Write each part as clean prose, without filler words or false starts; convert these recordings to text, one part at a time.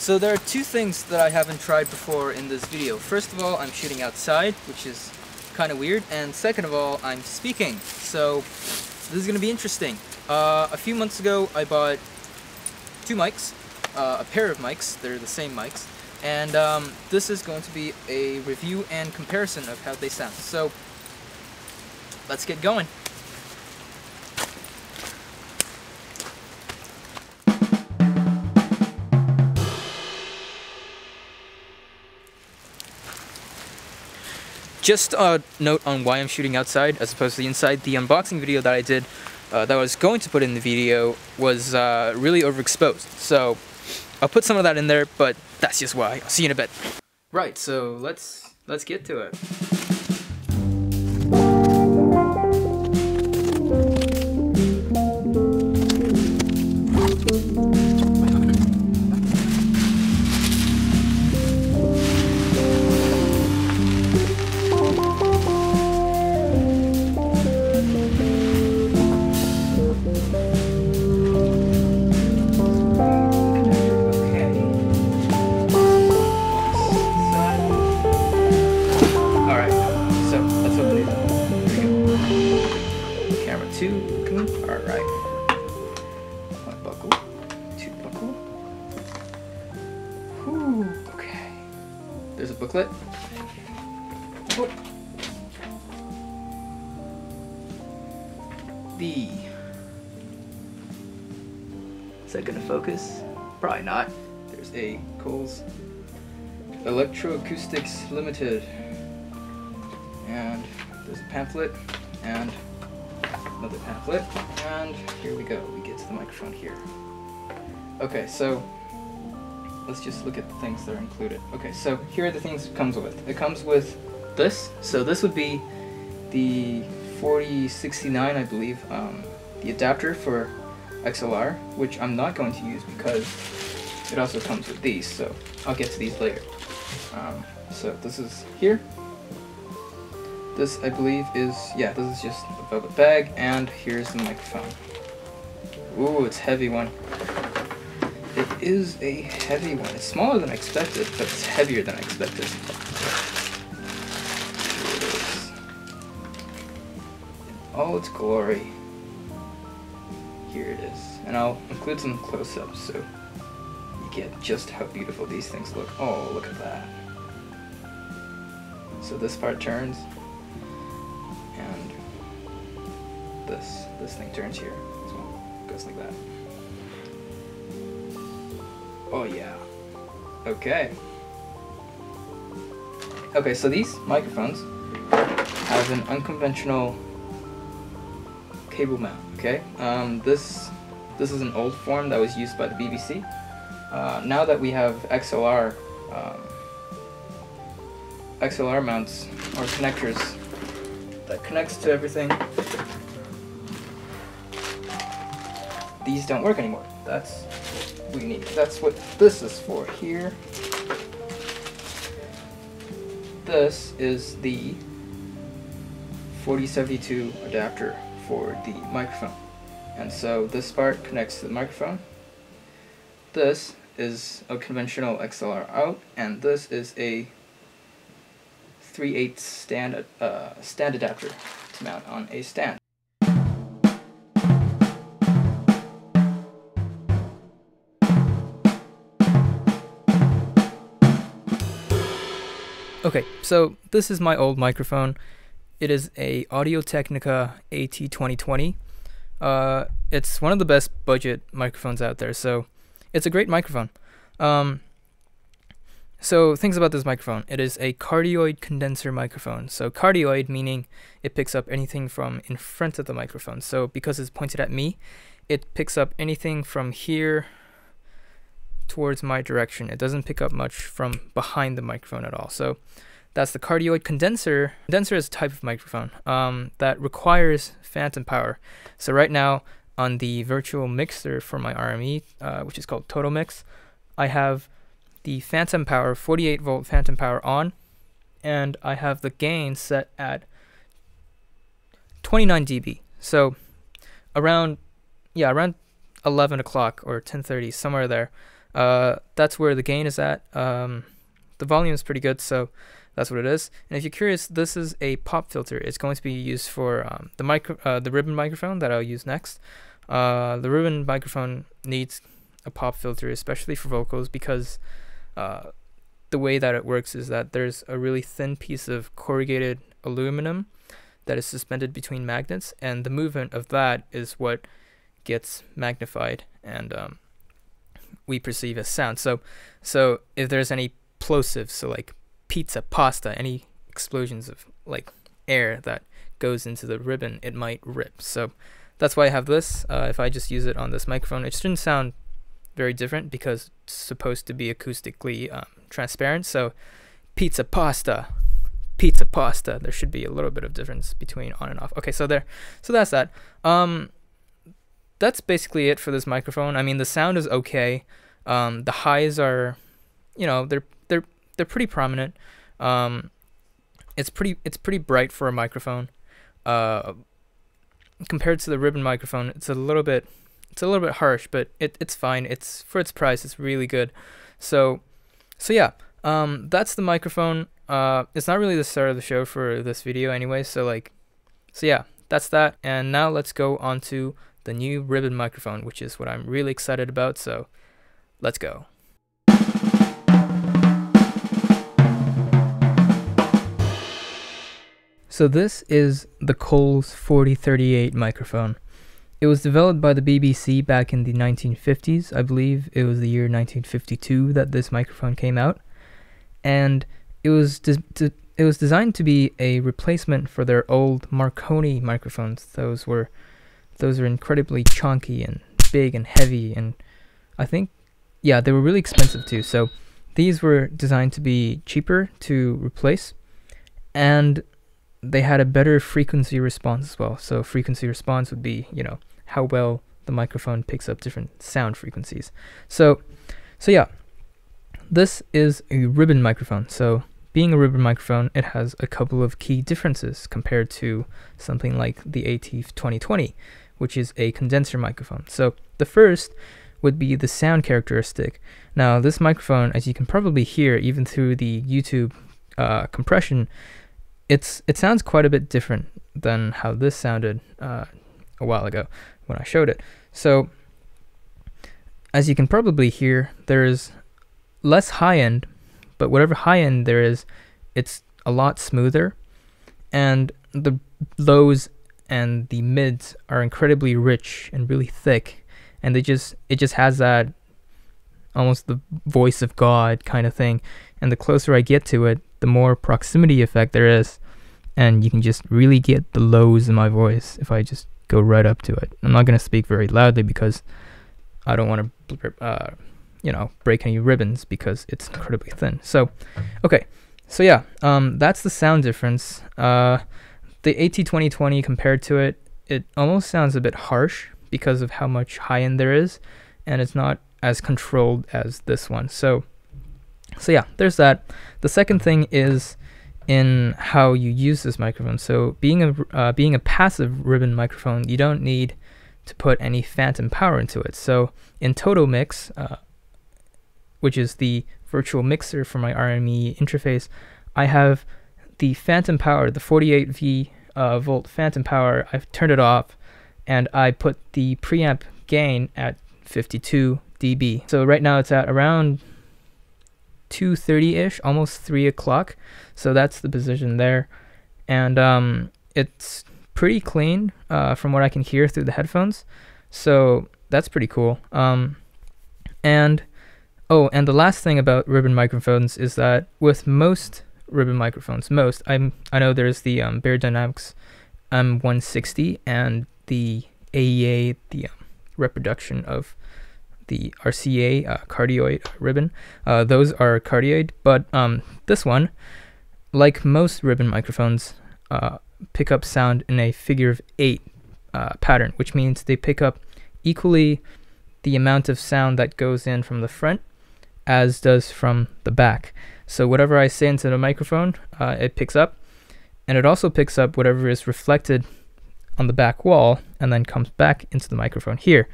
So there are two things that I haven't tried before in this video. First of all, I'm shooting outside, which is kind of weird, and second of all, I'm speaking. So this is going to be interesting. A few months ago, I bought two mics, a pair of mics. They're the same mics, and this is going to be a review and comparison of how they sound. So let's get going. Just a note on why I'm shooting outside as opposed to the inside. The unboxing video that I did, that I was going to put in the video, was really overexposed. So I'll put some of that in there, but that's just why. I'll see you in a bit. Right, so let's get to it. Alright. One buckle. Two buckle. Whew, okay. There's a booklet. Oh. Is that gonna focus? Probably not. There's a Coles Electroacoustics Limited. And there's a pamphlet and another pamphlet, and here we go. We get to the microphone here. Okay, so let's just look at the things that are included. Okay, so here are the things it comes with. It comes with this. So this would be the 4069, I believe, the adapter for XLR, which I'm not going to use because it also comes with these. So I'll get to these later. So this is here. This, I believe, is, yeah, this is just a velvet bag, and here's the microphone. Ooh, it's a heavy one. It is a heavy one. It's smaller than I expected, but it's heavier than I expected. Here it is. In all its glory. Here it is. And I'll include some close-ups so you get just how beautiful these things look. Oh, look at that. So this part turns. And this thing turns here as well. Goes like that. Oh yeah. Okay. Okay, so these microphones have an unconventional cable mount. Okay. This is an old form that was used by the BBC. Now that we have XLR mounts or connectors that connects to everything, these don't work anymore. That's what we need. That's what this is for here. This is the 4072 adapter for the microphone. And so this part connects to the microphone. This is a conventional XLR out, and this is a 3/8 stand adapter to mount on a stand. Okay, so this is my old microphone. It is a Audio-Technica AT2020. It's one of the best budget microphones out there, so it's a great microphone. So things about this microphone. It is a cardioid condenser microphone. So cardioid meaning it picks up anything from in front of the microphone. So because it's pointed at me, it picks up anything from here towards my direction. It doesn't pick up much from behind the microphone at all. So that's the cardioid condenser. Condenser is a type of microphone that requires phantom power. So right now on the virtual mixer for my RME, which is called Total Mix, I have the phantom power, 48 volt phantom power on, and I have the gain set at 29 dB. So around 11 o'clock or 10:30, somewhere there, That's where the gain is at. The volume is pretty good, so that's what it is. And if you're curious, this is a pop filter. It's going to be used for the ribbon microphone that I'll use next. The ribbon microphone needs a pop filter, especially for vocals, because the way that it works is that there's a really thin piece of corrugated aluminum that is suspended between magnets, and the movement of that is what gets magnified and we perceive as sound. So if there's any plosives, so like pizza, pasta, any explosions of like air that goes into the ribbon, it might rip. So that's why I have this. If I just use it on this microphone, it shouldn't sound very different because it's supposed to be acoustically transparent. So pizza, pasta, there should be a little bit of difference between on and off. Okay, so that's that. That's basically it for this microphone. I mean, the sound is okay. The highs are, you know, they're pretty prominent. It's pretty bright for a microphone. Compared to the ribbon microphone, it's a little bit harsh, but it's fine. It's for its price, it's really good. So yeah, that's the microphone. It's not really the start of the show for this video anyway. So yeah, that's that. And now let's go on to the new ribbon microphone, which is what I'm really excited about. So let's go. So this is the Coles 4038 microphone. It was developed by the BBC back in the 1950s. I believe it was the year 1952 that this microphone came out, and it was designed to be a replacement for their old Marconi microphones. Those were incredibly chunky and big and heavy, and I think, yeah, they were really expensive too. So these were designed to be cheaper to replace, and they had a better frequency response as well. So frequency response would be, you know, how well the microphone picks up different sound frequencies. So yeah, this is a ribbon microphone. So being a ribbon microphone, it has a couple of key differences compared to something like the AT2020, which is a condenser microphone. So the first would be the sound characteristic. Now this microphone, as you can probably hear even through the YouTube compression, it sounds quite a bit different than how this sounded a while ago when I showed it. So as you can probably hear, there's less high end, but whatever high end there is, it's a lot smoother, and the lows and the mids are incredibly rich and really thick, and it just has that almost the voice of God kind of thing. And the closer I get to it, the more proximity effect there is, and you can just really get the lows in my voice if I just go right up to it. I'm not going to speak very loudly because I don't want to you know, break any ribbons because it's incredibly thin. So okay, so yeah, that's the sound difference. The AT2020 compared to it, it almost sounds a bit harsh because of how much high end there is, and it's not as controlled as this one. So yeah, there's that. The second thing is in how you use this microphone. So being a passive ribbon microphone, you don't need to put any phantom power into it. So in Total Mix, which is the virtual mixer for my RME interface, I have the phantom power, the 48 volt phantom power. I've turned it off, and I put the preamp gain at 52 dB. So right now it's at around 2:30-ish, almost 3 o'clock. So that's the position there, and it's pretty clean from what I can hear through the headphones. So that's pretty cool. And the last thing about ribbon microphones is that with most ribbon microphones, I know there's the Beyerdynamics M160 and the AEA, the reproduction of the RCA cardioid ribbon. Those are cardioid, but this one, like most ribbon microphones, pick up sound in a figure of 8 pattern, which means they pick up equally the amount of sound that goes in from the front as does from the back. So whatever I say into the microphone, it picks up, and it also picks up whatever is reflected on the back wall and then comes back into the microphone here.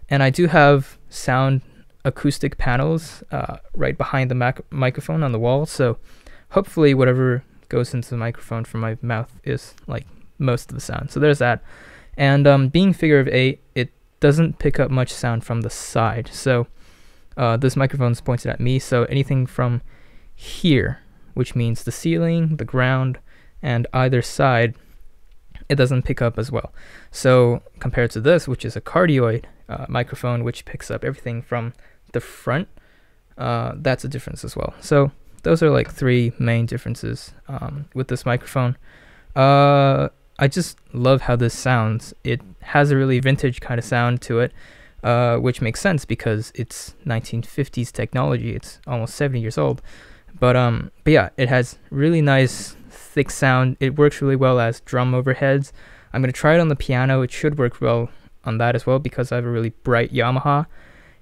And I do have sound acoustic panels right behind the microphone on the wall, so hopefully whatever goes into the microphone from my mouth is like most of the sound. So there's that. And being figure of 8, it doesn't pick up much sound from the side. So this microphone is pointed at me, so anything from here, which means the ceiling, the ground, and either side, it doesn't pick up as well. So compared to this, which is a cardioid microphone, which picks up everything from the front, that's a difference as well. So those are like 3 main differences with this microphone. I just love how this sounds. It has a really vintage kind of sound to it, which makes sense because it's 1950s technology. It's almost 70 years old. But yeah, it has really nice thick sound. It works really well as drum overheads. I'm going to try it on the piano. It should work well on that as well because I have a really bright Yamaha.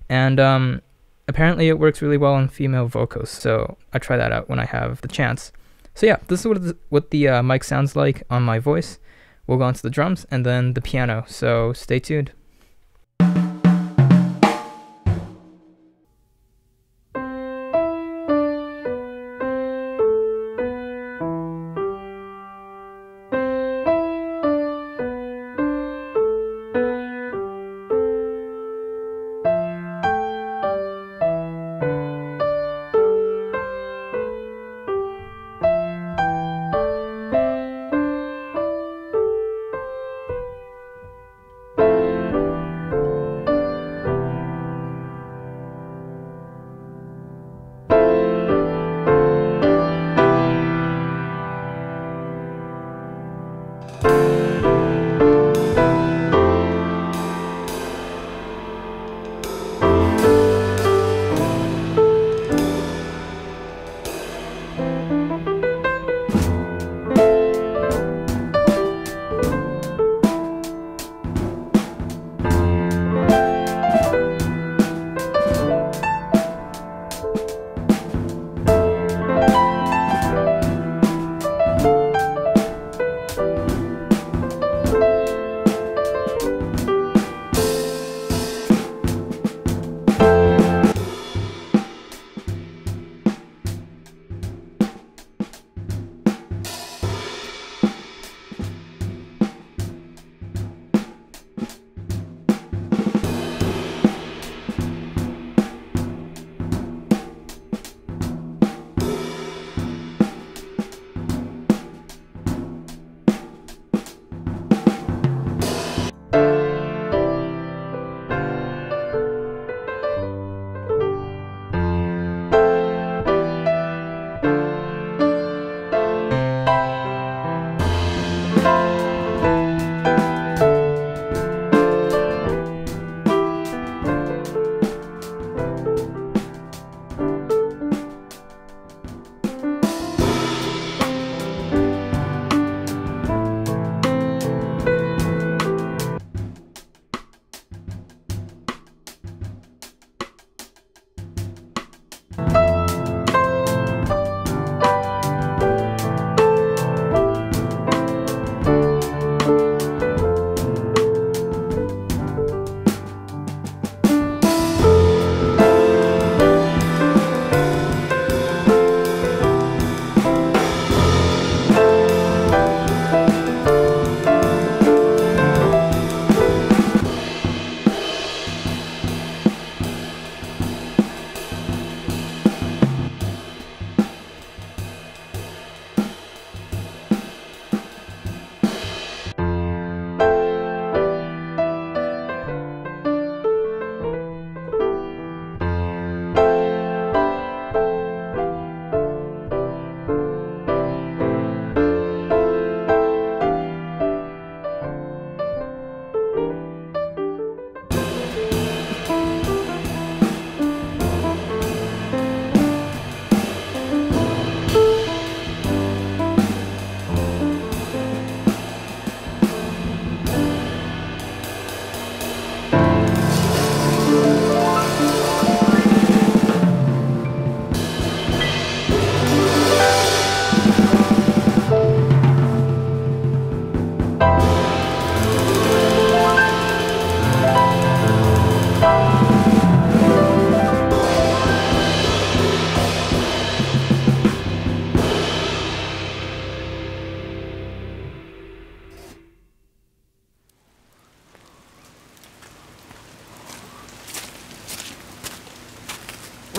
And apparently it works really well on female vocals. So I try that out when I have the chance. So yeah, this is what the mic sounds like on my voice. We'll go on to the drums and then the piano. So stay tuned.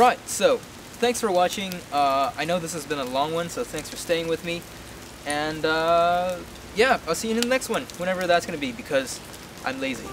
Right, so thanks for watching. I know this has been a long one, so thanks for staying with me. And yeah, I'll see you in the next one, whenever that's going to be, because I'm lazy.